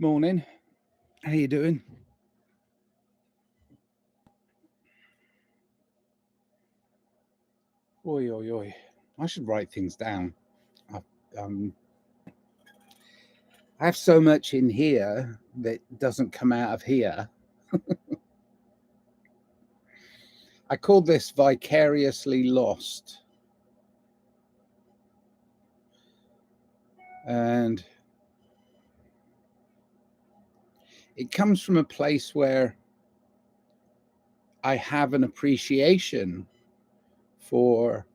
Morning. How you doing? Oi, oi, oi. I should write things down. I, um, I have so much in here that doesn't come out of here. I called this Vicariously Lost. And it comes from a place where I have an appreciation for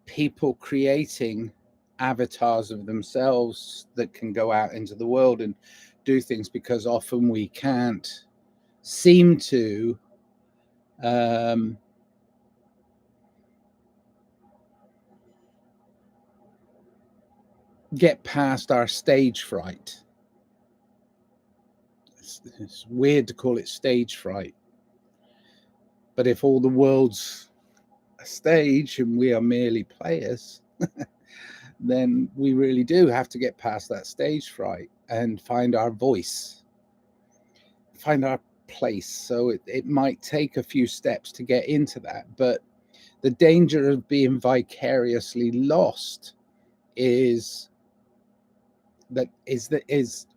people creating avatars of themselves that can go out into the world and do things, because often we can't seem to um, get past our stage fright. It's weird to call it stage fright, but if all the world's a stage and we are merely players, then we really do have to get past that stage fright and find our voice, find our place. So it might take a few steps to get into that, but the danger of being vicariously lost is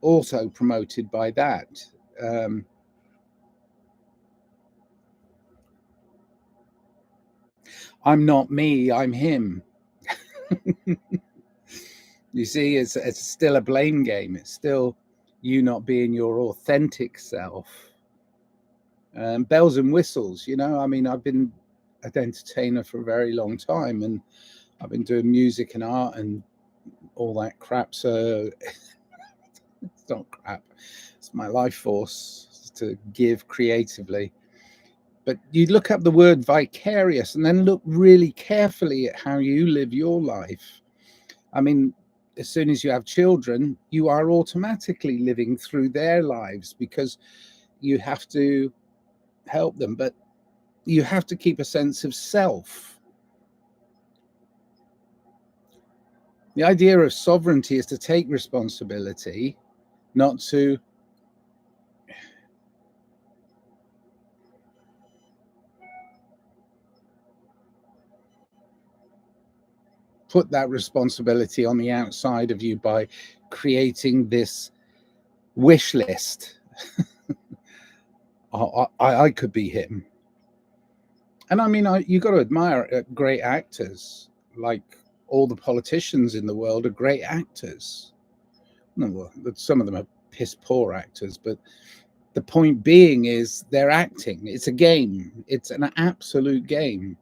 also promoted by that. I'm not me, I'm him. You see, it's still a blame game. It's still you not being your authentic self. Bells and whistles, I mean, I've been an entertainer for a very long time, and I've been doing music and art and all that crap. So it's not crap. It's my life force to give creatively. But you look up the word vicarious and then look really carefully at how you live your life. I mean, as soon as you have children, you are automatically living through their lives because you have to help them, but you have to keep a sense of self. The idea of sovereignty is to take responsibility, not to put that responsibility on the outside of you by creating this wish list. I could be him. And I mean, you got to admire great actors. Like all the politicians in the world are great actors. No, well, some of them are piss poor actors, but the point being is they're acting. It's a game. It's an absolute game.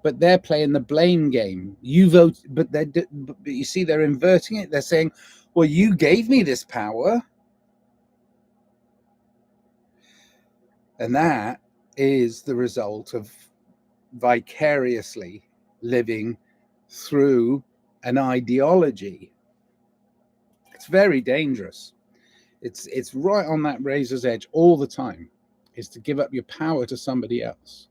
But they're playing the blame game. You vote, but you see, they're inverting it. They're saying, "Well, you gave me this power," and that is the result of vicariously living through an ideology. It's very dangerous. It's right on that razor's edge all the time, is to give up your power to somebody else.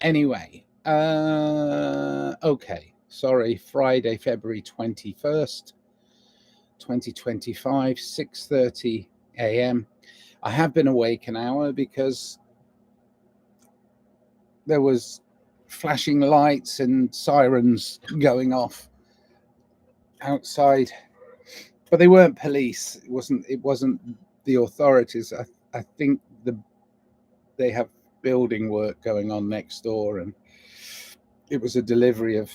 Anyway, okay. Sorry, Friday, February 21st, 2025, 6:30 a.m. I have been awake an hour because there was flashing lights and sirens going off outside, but they weren't police. It wasn't the authorities. I think they have building work going on next door, and it was a delivery of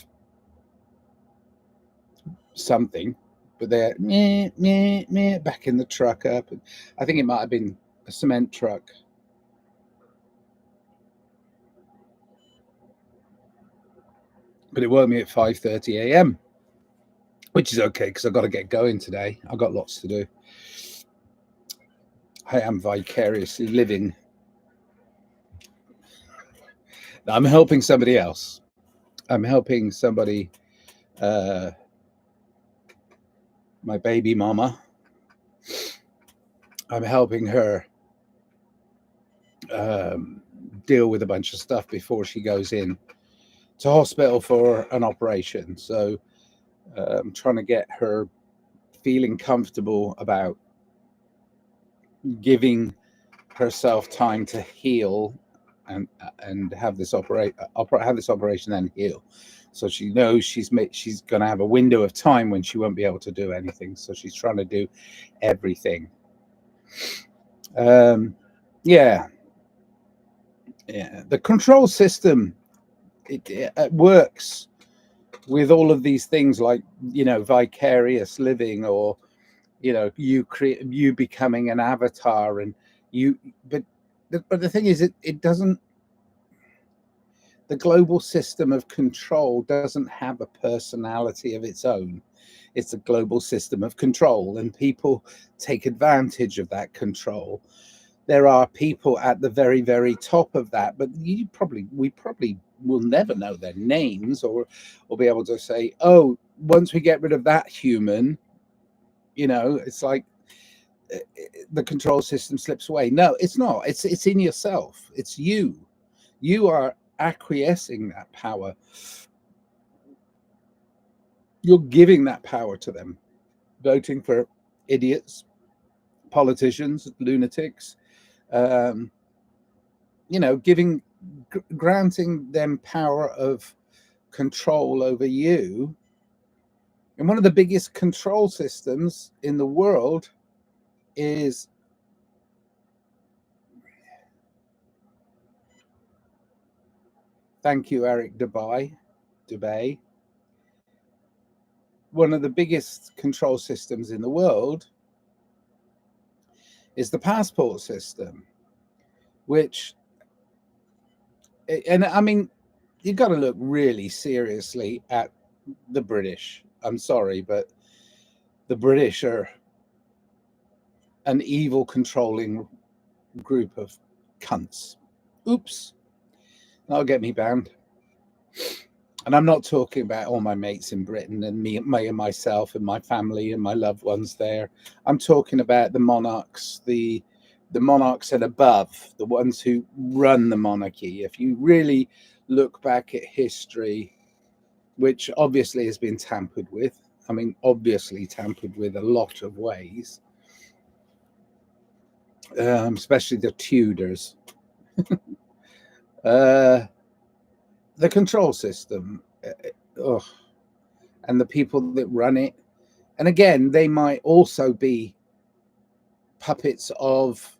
something, but they're back in the truck up. I think it might have been a cement truck. But it woke me at 5:30 a.m., which is okay because I've got to get going today. I've got lots to do. I am vicariously living. I'm helping somebody else. I'm helping somebody, uh, my baby mama. I'm helping her deal with a bunch of stuff before she goes in to hospital for an operation. So I'm trying to get her feeling comfortable about giving herself time to heal and have this operation then heal. So she knows she's going to have a window of time when she won't be able to do anything. So she's trying to do everything. Yeah. The control system, it works with all of these things, like, you know, vicarious living, or, you know, you becoming an avatar, and but the thing is, it doesn't. The global system of control doesn't have a personality of its own. It's a global system of control, and people take advantage of that control. There are people at the very, very top of that, but we probably will never know their names, or be able to say, oh, once we get rid of that human, you know, it's like the control system slips away. No, it's not. It's in yourself. It's you. You are acquiescing that power. You're giving that power to them, voting for idiots, politicians, lunatics, you know, granting them power of control over you. And one of the biggest control systems in the world is, thank you, Eric Dubay. One of the biggest control systems in the world is the passport system, which, and I mean, you've got to look really seriously at the British. I'm sorry, but the British are an evil, controlling group of cunts. Oops, that'll get me banned. And I'm not talking about all my mates in Britain and me and myself and my family and my loved ones there. I'm talking about the monarchs, the monarchs and above, the ones who run the monarchy. If you really look back at history, which obviously has been tampered with, I mean, obviously tampered with a lot of ways, especially the Tudors. The control system, and the people that run it. And again, they might also be puppets of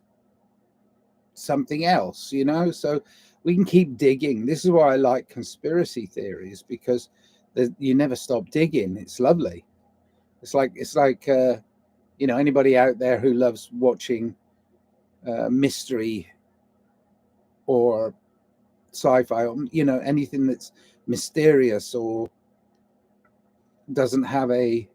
something else, you know? So we can keep digging. This is why I like conspiracy theories, because you never stop digging. It's lovely. It's like you know, anybody out there who loves watching mystery or sci-fi, or, you know, anything that's mysterious or doesn't have an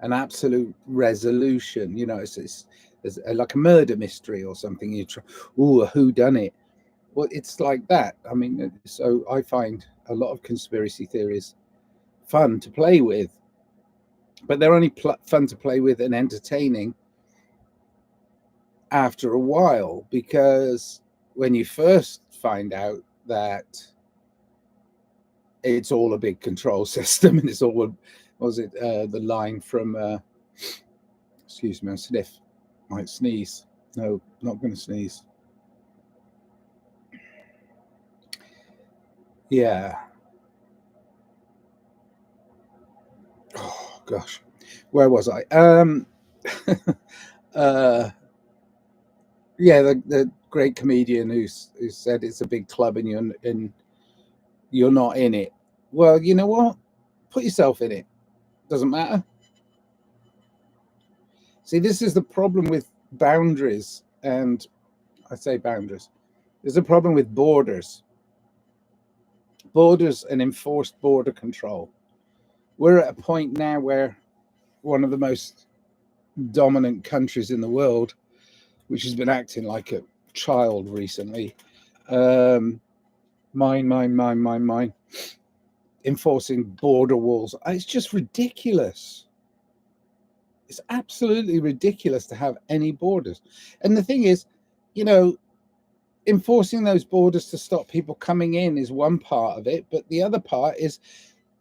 absolute resolution, you know, it's like a murder mystery or something. You try, ooh, who done it? Well, it's like that. I mean, so I find a lot of conspiracy theories fun to play with, but they're only fun to play with and entertaining after a while, because when you first find out that it's all a big control system, and it's all, what was it, the line from excuse me, I sniff, might sneeze. No, not going to sneeze. Yeah. Oh gosh, where was I? Yeah, the great comedian who said it's a big club and you're not in it. Well, you know what? Put yourself in it. Doesn't matter. See, this is the problem with boundaries, and I say boundaries. There's a problem with borders and enforced border control. We're at a point now where one of the most dominant countries in the world, which has been acting like a child recently, mine, enforcing border walls. It's just ridiculous. It's absolutely ridiculous to have any borders. And the thing is, you know, enforcing those borders to stop people coming in is one part of it, but the other part is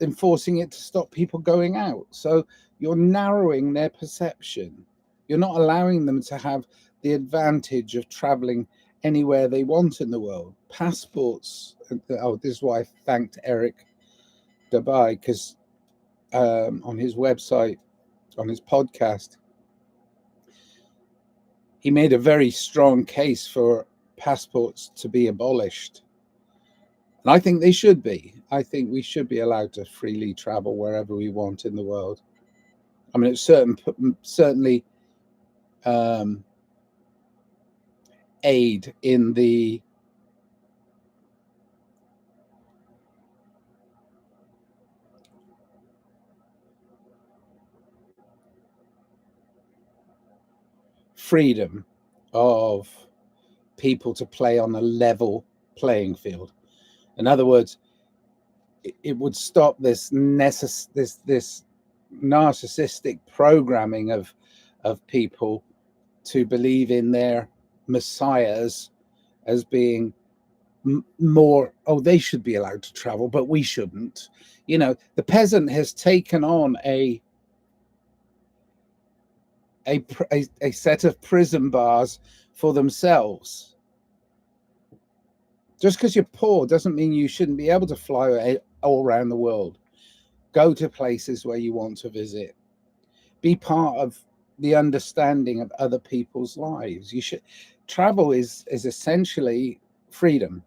enforcing it to stop people going out. So you're narrowing their perception. You're not allowing them to have the advantage of traveling anywhere they want in the world. Passports. Oh, this is why I thanked Eric Dubai, because on his website, on his podcast, he made a very strong case for passports to be abolished. And I think they should be. I think we should be allowed to freely travel wherever we want in the world. I mean, it's certainly aid in the freedom of people to play on a level playing field. In other words, it would stop this narcissistic programming of people to believe in their messiahs as being more, oh, they should be allowed to travel, but we shouldn't. You know, the peasant has taken on a set of prison bars for themselves. Just because you're poor doesn't mean you shouldn't be able to fly all around the world, go to places where you want to visit, be part of the understanding of other people's lives. You should travel is essentially freedom.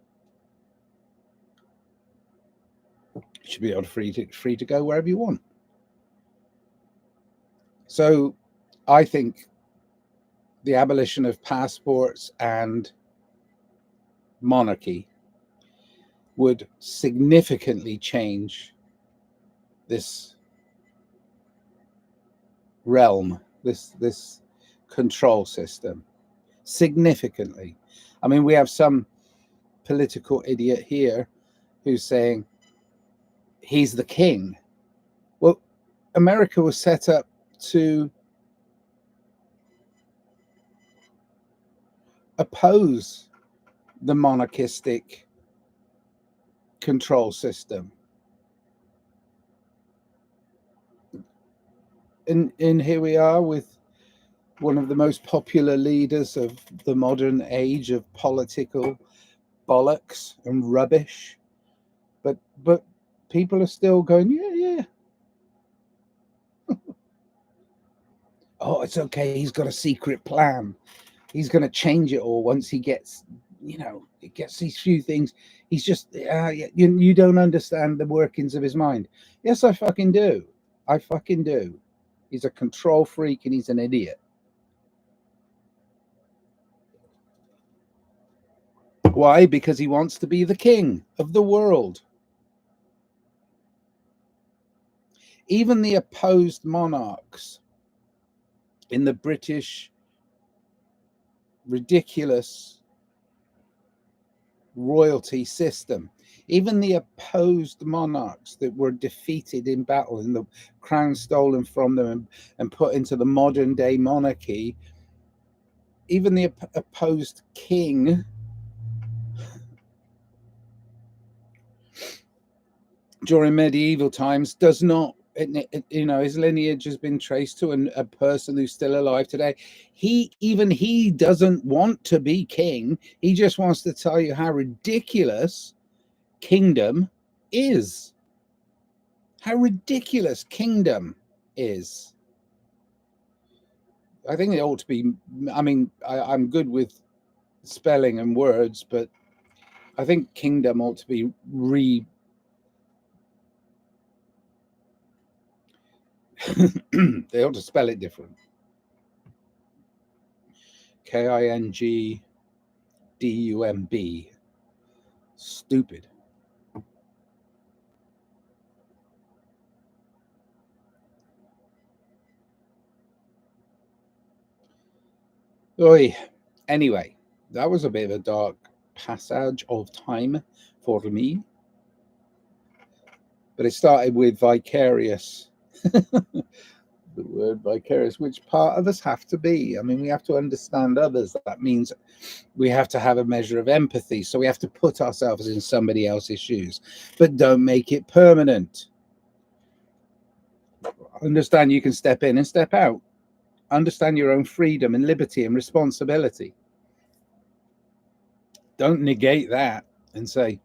You should be able to free to go wherever you want. So I think the abolition of passports and monarchy would significantly change this realm, this control system, significantly. I mean, we have some political idiot here who's saying he's the king. Well, America was set up to oppose the monarchistic control system. And here we are with one of the most popular leaders of the modern age of political bollocks and rubbish. But people are still going, yeah. Oh, it's okay. He's got a secret plan. He's going to change it all once he gets, it gets these few things. He's just, you don't understand the workings of his mind. Yes, I fucking do. I fucking do. He's a control freak and he's an idiot. Why? Because he wants to be the king of the world. Even the opposed monarchs in the British ridiculous royalty system, even the opposed monarchs that were defeated in battle and the crown stolen from them and put into the modern day monarchy, even the opposed king during medieval times does not, his lineage has been traced to a person who's still alive today. He doesn't want to be king. He just wants to tell you how ridiculous kingdom is. How ridiculous kingdom is. I think it ought to be, I mean, I'm good with spelling and words, but I think kingdom ought to be they ought to spell it different. Kingdumb. Stupid. Oy. Anyway, that was a bit of a dark passage of time for me. But it started with Vicarious. the word vicarious, which part of us have to be. I mean, we have to understand others. That means we have to have a measure of empathy. So we have to put ourselves in somebody else's shoes, but don't make it permanent. Understand you can step in and step out. Understand your own freedom and liberty and responsibility. Don't negate that and say,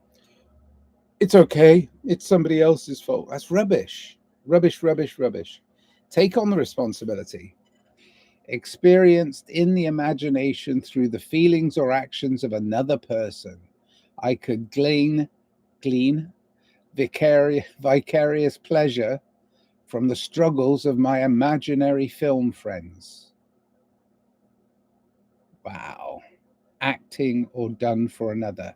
it's okay, it's somebody else's fault. That's rubbish. Rubbish, rubbish, rubbish. Take on the responsibility. Experienced in the imagination through the feelings or actions of another person, I could glean vicarious pleasure from the struggles of my imaginary film friends. Wow. Acting or done for another.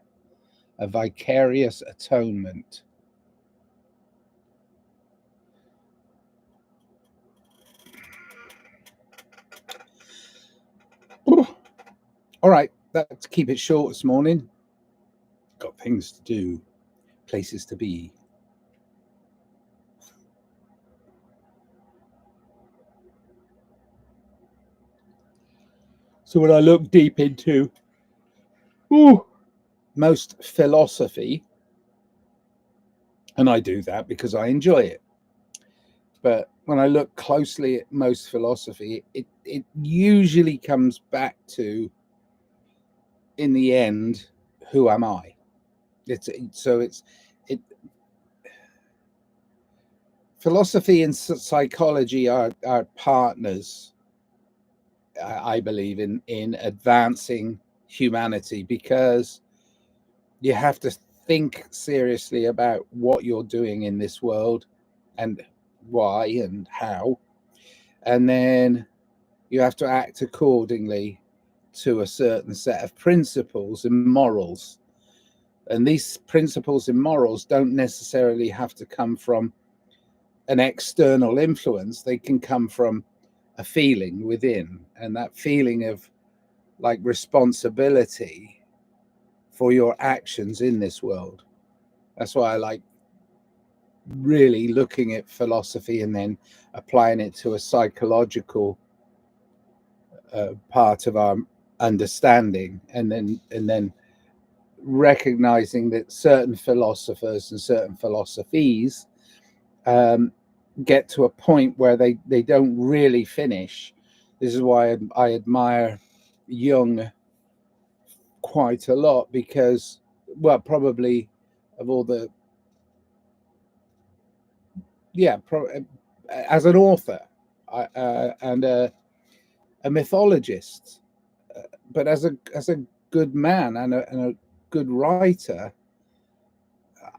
A vicarious atonement. All right, let's keep it short this morning. Got things to do, places to be. So when I look deep into most philosophy, and I do that because I enjoy it, but when I look closely at most philosophy, it usually comes back to, in the end, who am I? Philosophy and psychology are partners, I believe, in advancing humanity, because you have to think seriously about what you're doing in this world and why and how, and then you have to act accordingly to a certain set of principles and morals. And these principles and morals don't necessarily have to come from an external influence. They can come from a feeling within, and that feeling of like responsibility for your actions in this world. That's why I like really looking at philosophy and then applying it to a psychological part of our understanding, and then recognizing that certain philosophers and certain philosophies get to a point where they don't really finish. This is why I admire Jung quite a lot, because, well, probably of all the, as an author and a mythologist, but as a good man and a good writer,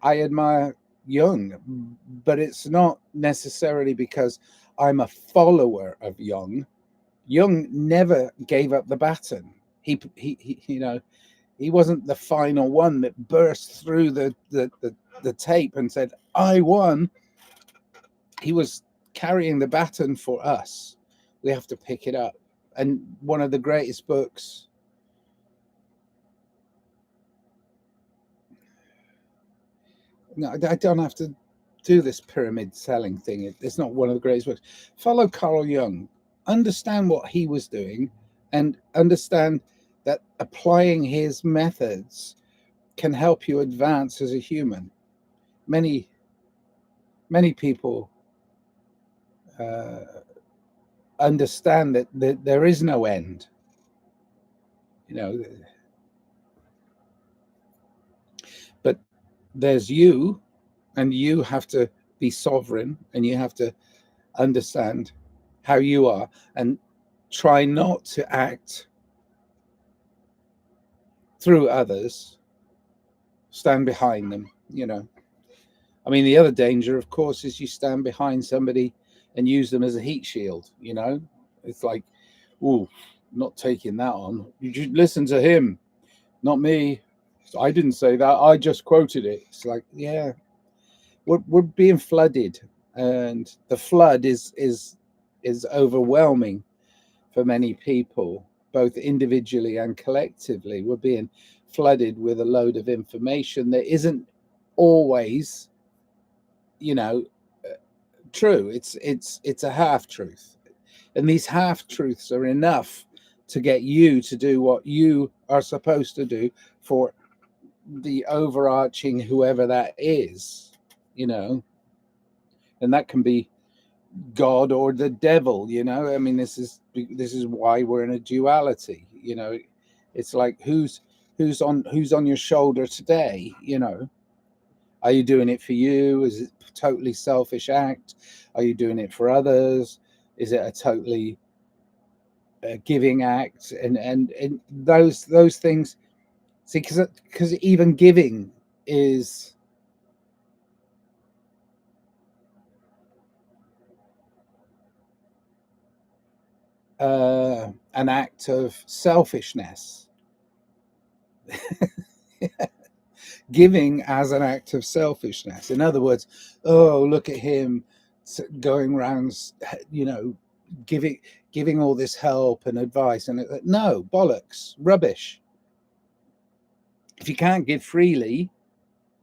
I admire Jung. But it's not necessarily because I'm a follower of Jung. Jung never gave up the baton. He he wasn't the final one that burst through the tape and said, I won. He was carrying the baton for us. We have to pick it up. And one of the greatest books, no, I don't have to do this pyramid selling thing. It's not one of the greatest books. Follow Carl Jung, understand what he was doing, and understand that applying his methods can help you advance as a human. Many people understand that there is no end. But there's you, and you have to be sovereign, and you have to understand how you are, and try not to act through others. Stand behind them. I mean, the other danger, of course, is you stand behind somebody and use them as a heat shield. It's like, oh, not taking that on. You should listen to him, not me. I didn't say that. I just quoted it. It's like, yeah, we're being flooded, and the flood is overwhelming for many people, both individually and collectively. We're being flooded with a load of information that isn't always, true. It's a half truth, and these half truths are enough to get you to do what you are supposed to do for the overarching whoever that is, you know, and that can be God or the devil, you know. I mean, this is why we're in a duality, you know. It's like who's on your shoulder today, you know. Are you doing it for you? Is it a totally selfish act? Are you doing it for others? Is it a totally giving act? And those things. See, because even giving is an act of selfishness. Giving as an act of selfishness. In other words, oh, look at him going around, you know, giving all this help and advice. And no, bollocks, rubbish. If you can't give freely,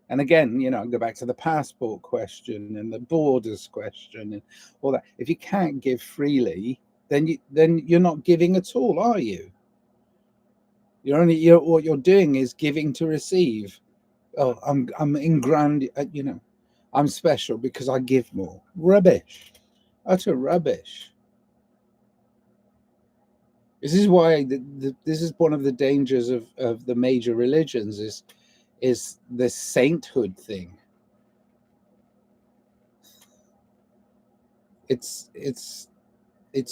and again, you know, go back to the passport question and the borders question and all that. If you can't give freely, then you're not giving at all, are you? What you're doing is giving to receive. Oh, I'm in grand, you know, I'm special because I give more. Rubbish, utter rubbish. This is why this is one of the dangers of the major religions is the sainthood thing. It's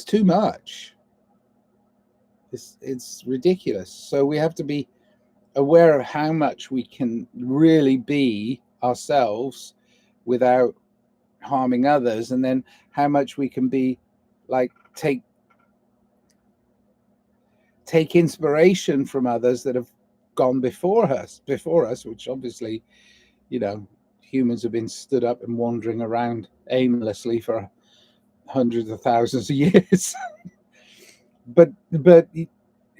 too much. It's ridiculous. So we have to be aware of how much we can really be ourselves without harming others, and then how much we can be like take inspiration from others that have gone before us, which obviously, you know, humans have been stood up and wandering around aimlessly for hundreds of thousands of years. but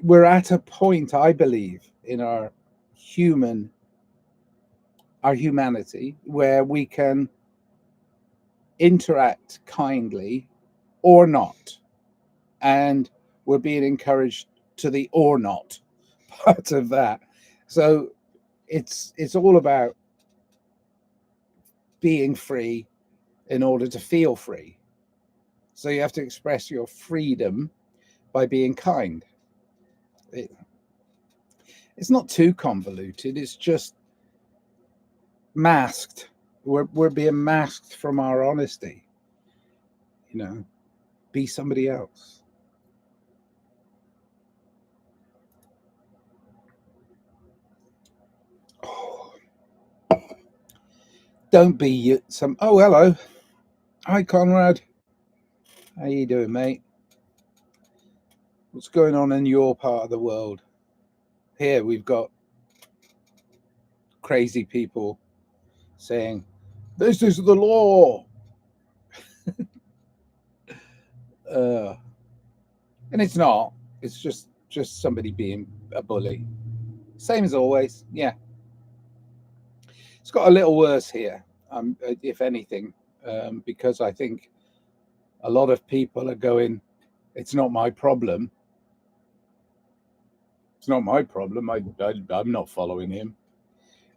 we're at a point, I believe, in our humanity where we can interact kindly or not, and we're being encouraged to the or not part of that. So it's all about being free in order to feel free. So you have to express your freedom by being kind. It, it's not too convoluted. It's just masked. We're being masked from our honesty. You know, be somebody else. Oh, don't be some. Oh, hello. Hi, Conrad. How you doing, mate? What's going on in your part of the world? Here we've got crazy people saying, "This is the law," and it's not. It's just somebody being a bully. Same as always. Yeah, it's got a little worse here, if anything, because I think a lot of people are going, "It's not my problem. It's not my problem. I'm not following him."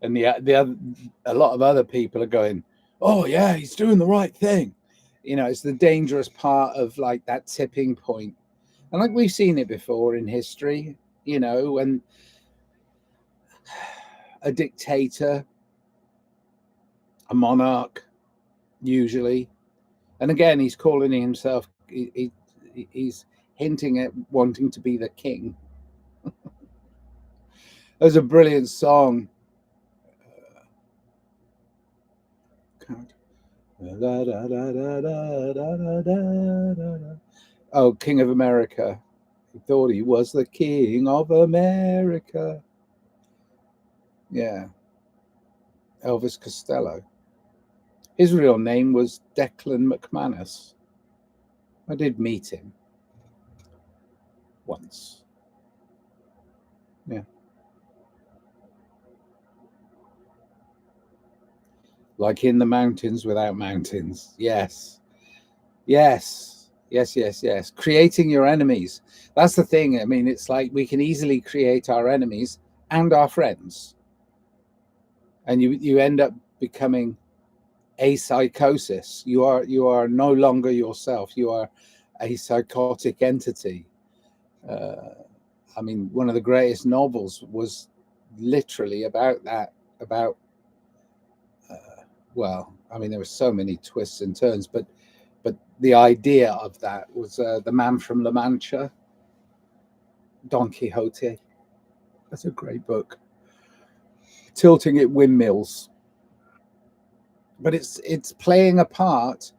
And a lot of other people are going, "Oh yeah, he's doing the right thing." You know, it's the dangerous part of like that tipping point. And like we've seen it before in history, you know, when a dictator, a monarch, usually, and again, he's calling himself, he's hinting at wanting to be the king. There's a brilliant song. Oh, King of America. He thought he was the King of America. Yeah, Elvis Costello. His real name was Declan McManus. I did meet him once. Yeah. Like in the mountains without mountains. Yes. Yes, yes, yes, yes. Creating your enemies. That's the thing. I mean, it's like we can easily create our enemies and our friends, and you end up becoming a psychosis. You are no longer yourself. You are a psychotic entity. Uh, I mean, one of the greatest novels was literally about that. About well, I mean, there were so many twists and turns, but the idea of that was the Man from La Mancha, Don Quixote. That's a great book. Tilting at windmills, but it's playing a part.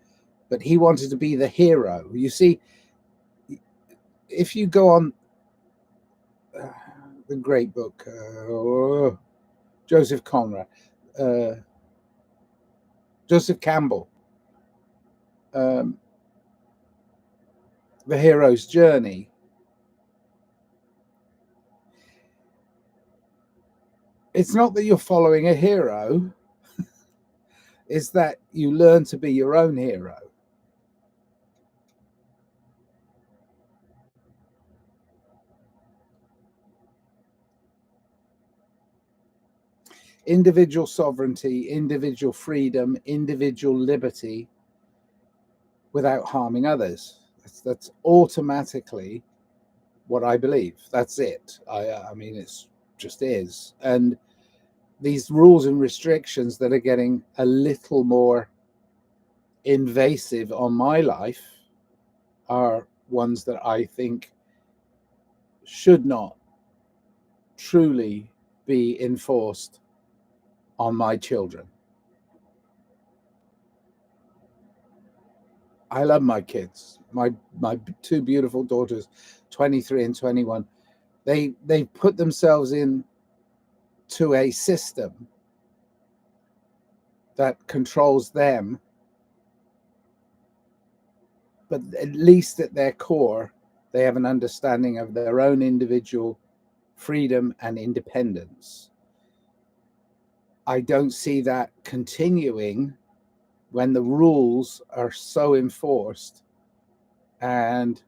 But he wanted to be the hero. You see, if you go on uh, the great book, Joseph Conrad, uh, Joseph Campbell, um, The Hero's Journey. It's not that you're following a hero, it's that you learn to be your own hero. Individual sovereignty, individual freedom, individual liberty without harming others. That's automatically what I believe. That's it. I mean, it's just is. And these rules and restrictions that are getting a little more invasive on my life are ones that I think should not truly be enforced on my children. I love my kids. My two beautiful daughters, 23 and 21. They put themselves in to a system that controls them, but at least at their core, they have an understanding of their own individual freedom and independence. I don't see that continuing when the rules are so enforced and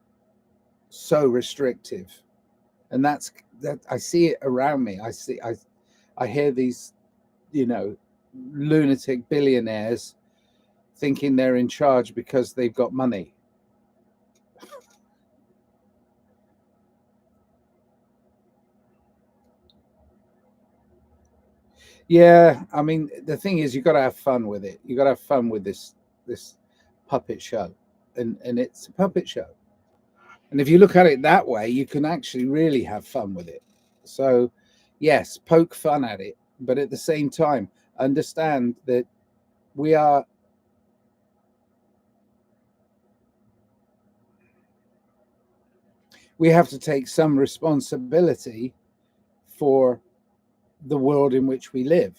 so restrictive. And that's that I see it around me. I hear these, you know, lunatic billionaires thinking they're in charge because they've got money. Yeah, I mean, the thing is, you got to have fun with it. You got to have fun with this puppet show, and it's a puppet show. And if you look at it that way, you can actually really have fun with it. So, yes, poke fun at it, but at the same time, understand that we are we have to take some responsibility for the world in which we live.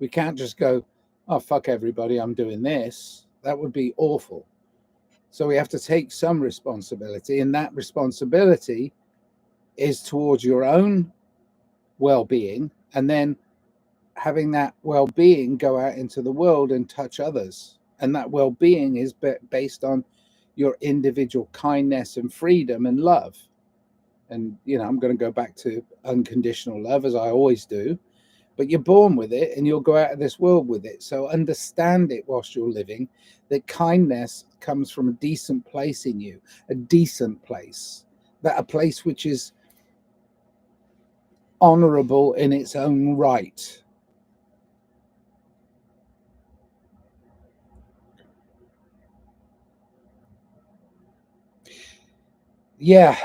We can't just go, oh, fuck everybody, I'm doing this. That would be awful. So we have to take some responsibility, and that responsibility is towards your own well being, and then having that well being go out into the world and touch others. And that well being is based on your individual kindness and freedom and love. And, you know, I'm going to go back to unconditional love as I always do, but you're born with it and you'll go out of this world with it. So understand it whilst you're living, that kindness comes from a decent place in you, a decent place, that a place which is honorable in its own right. Yeah.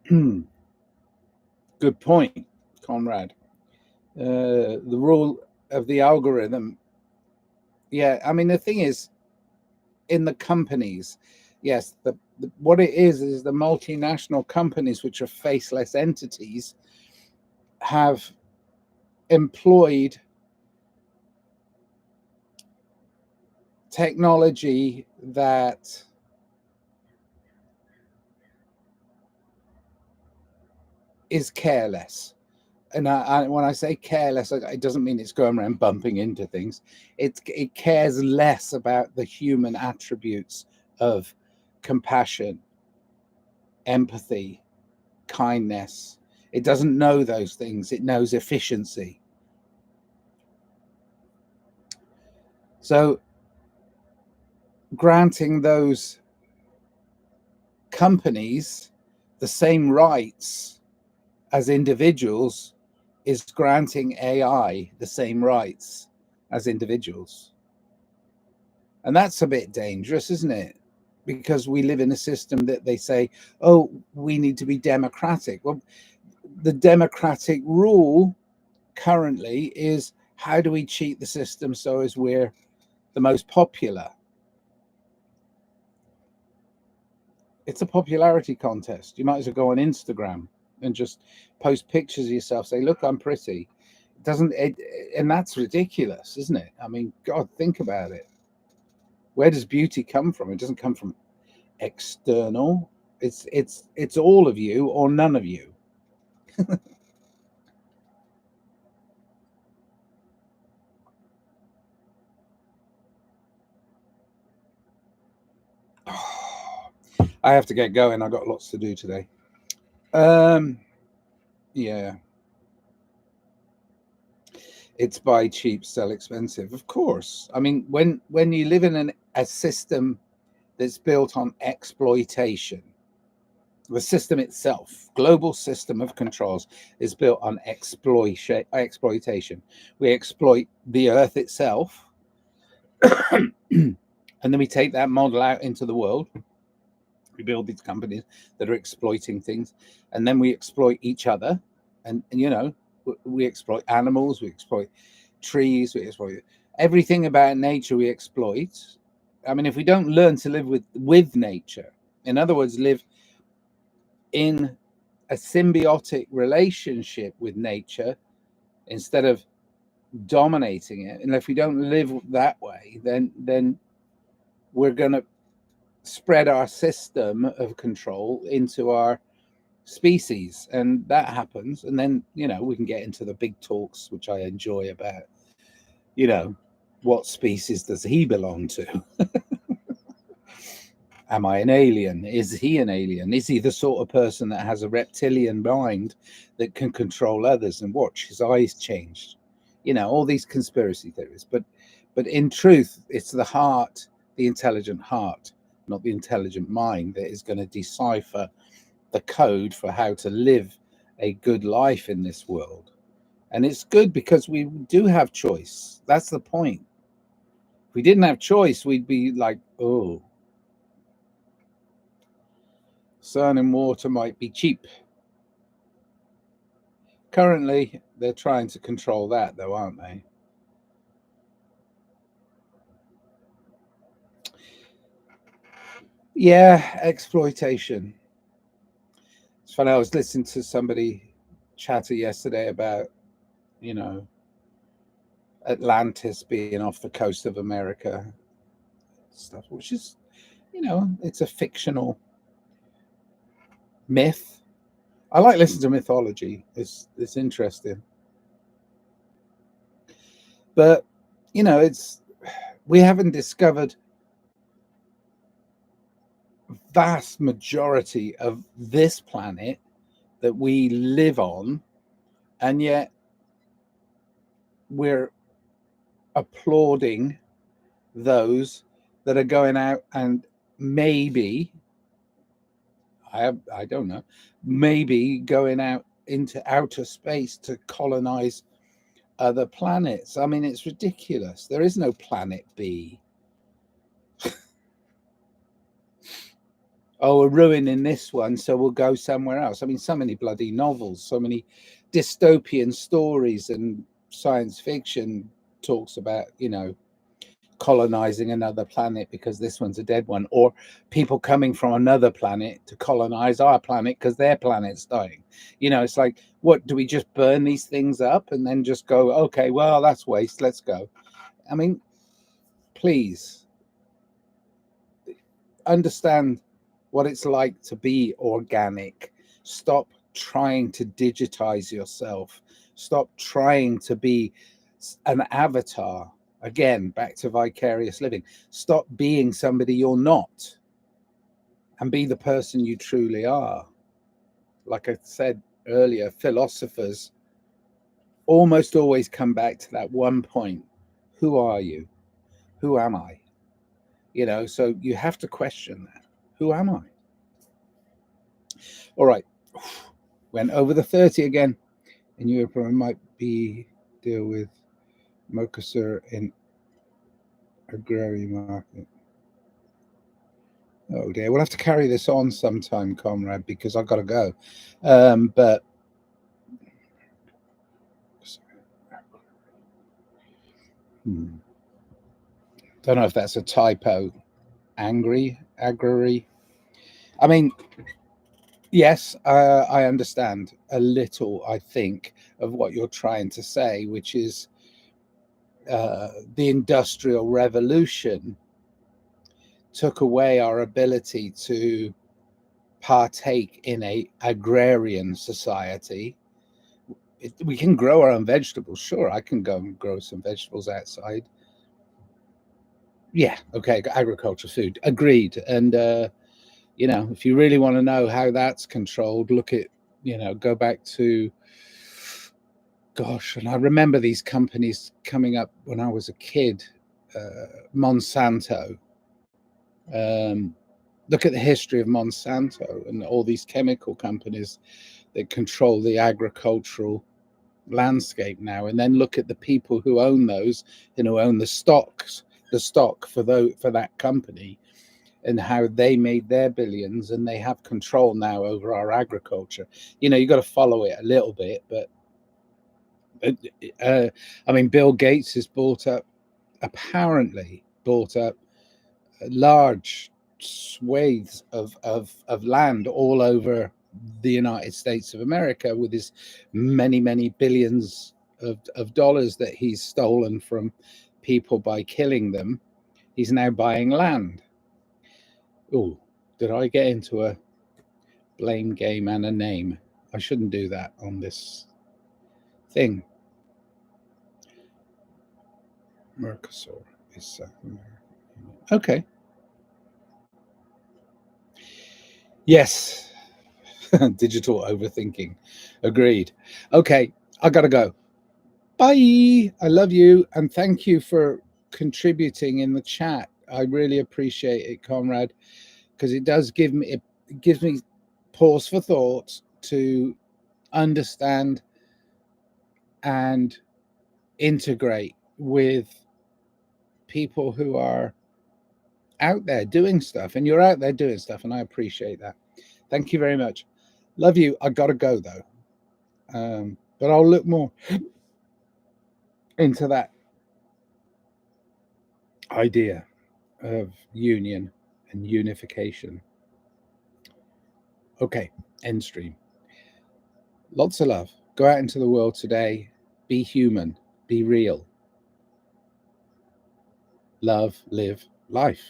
Good point, Conrad. The rule of the algorithm. Yeah, I mean, the thing is, in the companies, yes, what it is the multinational companies, which are faceless entities, have employed technology that is careless. And when I say careless, it doesn't mean it's going around bumping into things. It cares less about the human attributes of compassion, empathy, kindness. It doesn't know those things. It knows efficiency. So granting those companies the same rights as individuals is granting AI the same rights as individuals. And that's a bit dangerous, isn't it? Because we live in a system that they say, oh, we need to be democratic. Well, the democratic rule currently is, how do we cheat the system so as we're the most popular? It's a popularity contest. You might as well go on Instagram and just post pictures of yourself, say, look, I'm pretty. And that's ridiculous, isn't it? I mean, God, think about it. Where does beauty come from? It doesn't come from external. It's all of you or none of you. I have to get going. I've got lots to do today. Yeah. It's buy cheap, sell expensive. Of course. I mean, when you live in a system that's built on exploitation, the system itself, global system of controls, is built on exploitation. We exploit the earth itself, and then we take that model out into the world. We build these companies that are exploiting things, and then we exploit each other. And you know, we exploit animals, we exploit trees, we exploit everything about nature. We exploit. I mean, if we don't learn to live with nature, in other words, live in a symbiotic relationship with nature instead of dominating it, and if we don't live that way, then we're going to spread our system of control into our species, and that happens. And then, you know, we can get into the big talks, which I enjoy, about, you know, what species does he belong to? Am I an alien? Is he an alien? Is he the sort of person that has a reptilian mind that can control others and watch his eyes changed? You know, all these conspiracy theories. But in truth, it's the heart, the intelligent heart, not the intelligent mind, that is going to decipher the code for how to live a good life in this world. And it's good because we do have choice. That's the point. If we didn't have choice, we'd be like, oh, sun and water might be cheap. Currently, they're trying to control that, though, aren't they? Yeah, exploitation. It's funny. I was listening to somebody chatter yesterday about, you know, Atlantis being off the coast of America, stuff, which is, you know, it's a fictional myth. I like listening to mythology. It's interesting. But, you know, we haven't discovered vast majority of this planet that we live on, and yet we're applauding those that are going out and maybe, I don't know, maybe going out into outer space to colonize other planets. I mean, it's ridiculous. There is no planet B. Oh, we're ruining this one, so we'll go somewhere else. I mean, so many bloody novels, so many dystopian stories, and science fiction talks about, you know, colonizing another planet because this one's a dead one, or people coming from another planet to colonize our planet because their planet's dying. You know, it's like, what, do we just burn these things up and then just go, okay, well, that's waste, let's go? I mean, please understand what it's like to be organic. Stop trying to digitize yourself. Stop trying to be an avatar. Again, back to vicarious living. Stop being somebody you're not. and be the person you truly are. Like I said earlier, philosophers almost always come back to that one point. Who are you? Who am I? So you have to question that. Who am I? All right. Went over the 30 again. In Europe, I might be deal with Mercosur in agrarian market. Oh dear, we'll have to carry this on sometime, comrade, because I've got to go. But don't know if that's a typo. Agrary. I mean, yes, I understand a little, I think, of what you're trying to say, which is the Industrial Revolution took away our ability to partake in a agrarian society. We can grow our own vegetables. Sure, I can go and grow some vegetables outside. Yeah, okay, agriculture, food, agreed. And if you really want to know how that's controlled, look at, go back to, gosh, and I remember these companies coming up when I was a kid, Monsanto. Look at the history of Monsanto and all these chemical companies that control the agricultural landscape now, and then look at the people who own those, who own the stock for that company, and how they made their billions, and they have control now over our agriculture. You got to follow it a little bit, but I mean, Bill Gates has apparently bought up large swathes of land all over the United States of America with his many billions of dollars that he's stolen from people by killing them. He's now buying land. Oh, did I get into a blame game and a name? I shouldn't do that on this thing. Mercosur is South America. Okay. Yes. Digital overthinking. Agreed. Okay, I gotta go. Bye. I love you, and thank you for contributing in the chat. I really appreciate it, comrade, because it gives me pause for thought to understand and integrate with people who are out there doing stuff, and you're out there doing stuff, and I appreciate that. Thank you very much. Love you. I gotta go though, but I'll look more into that idea of union and unification. Okay, end stream. Lots of love. Go out into the world today. Be human. Be real. Love, live, life.